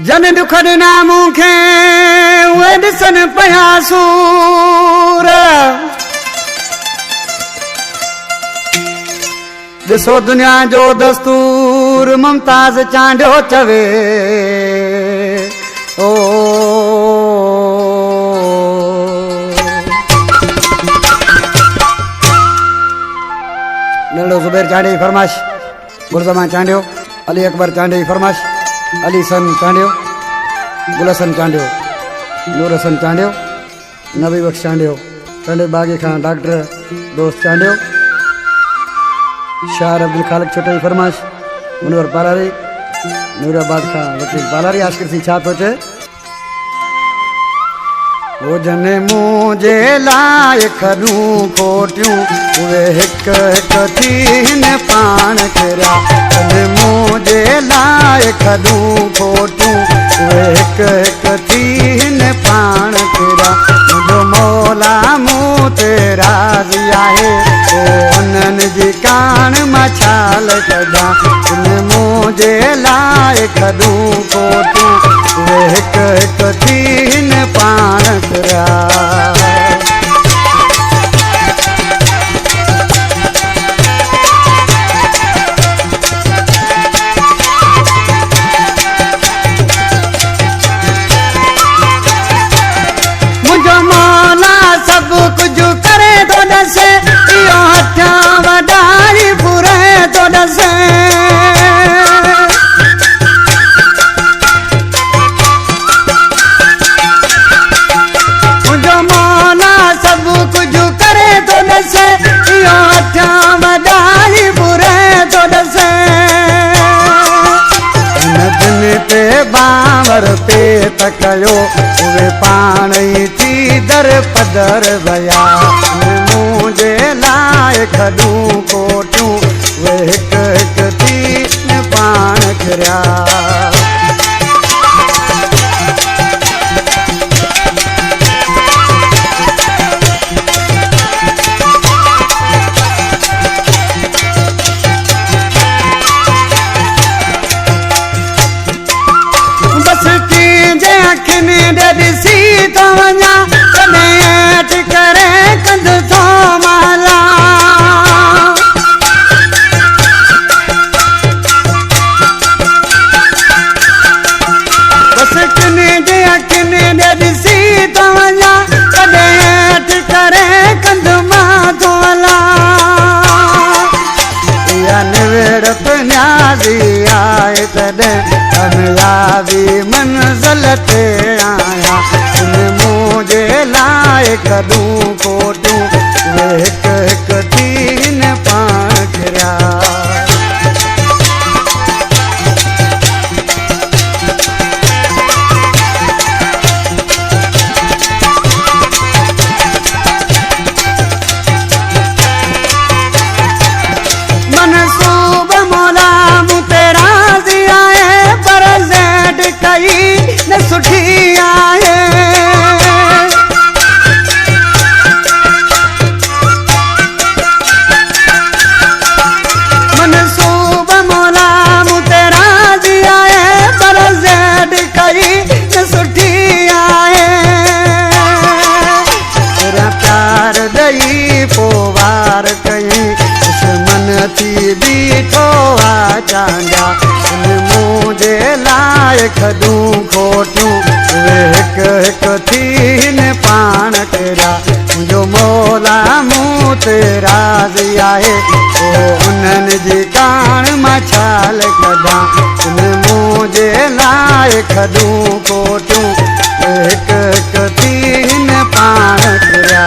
जन दुख ॾिना मूंखे उहे ॾिसनि पिया सूर ॾिसो दुनिया जो दस्तूर मुमताज़ चांडियो चवे ओ नंढो ज़ुबैर चांडे जी फरमाइश गुलज़मान चांडियो अली अकबर चांडे जी फरमाइश अली सन चांडियो गुल हसन चांडियो नूर हसन चांडियो नबी बख्श चांडियो टंडे बागी खां डॉक्टर दोस्त चांडियो शार अब्दुल खालिक छोटे जी फरमाइश मुनवर पालारी नूराबाद खां वकील पालारी आशिक़ सिंह छा थो चए हुजनि मुंहिंजे लाइ खॾूं कोटियूं उहे हिकु हिकु थी हिन पाण किरिया मुंहिंजे लाइ खॾूं कोटियूं उहे हिकु हिकु थी हिन पाण किरिया मुंहिंजो मौला मूं ते राज़ी आहे उन्हनि जी कान मां छाल कढां मुंहिंजे लाइ खॾूं कोटियूं उहे हिकु हिकु थी हिन पाण किरिया मुंहिंजो मौला सभु कुझु करे थो ॾसे इहो हथ वॾाई फुरे थो ॾसे मुंहिंजो मौला सभु कुझु करे थो ॾसे इहो हथ वॾाई फुरे थो ॾसे हिन दिन ते बावर पे त कयो उहे पाण ई थी दर पदर विया मुंहिंजे लाइ खॾूं कोटियूं उहे हिकु हिकु थी पाण किरिया ॾिसी थो वञा कॾहिं हेठि करे कंध थो माला बसि किने जे अखियुनि ॾे ॾिसी थो वञा कॾहिं हेठि करे कंध मां थो हला इहा निवेड़त न्याज़ी आहे तॾहिं कामयाबी मंज़िल ते आया मुंहिंजे लाइ खॾूं कोटियूं उहे हिकु हिकु थी हिन पाण किरिया मनसूब मौला मूं ते राज़ी आहे पर ज़ेड कई न सुठी आहे मनसूब मौला मूं ते राज़ी आहे पर ज़ेड कई न सुठी आहे तेरा प्यार ॾेई पोइ वार कई दुश्मन थी बीठो आहे चांडिया मुंहिंजे लाइ खॾूं कोटियूं उहे हिकु हिकु थी हिन पाण किरिया मुंहिंजो मौला मूं ते राज़ी आहे उन्हनि जी कान मां छाल कढां मुंहिंजे लाइ खॾूं कोटियूं हिकु हिकु थी हिन पाण किरिया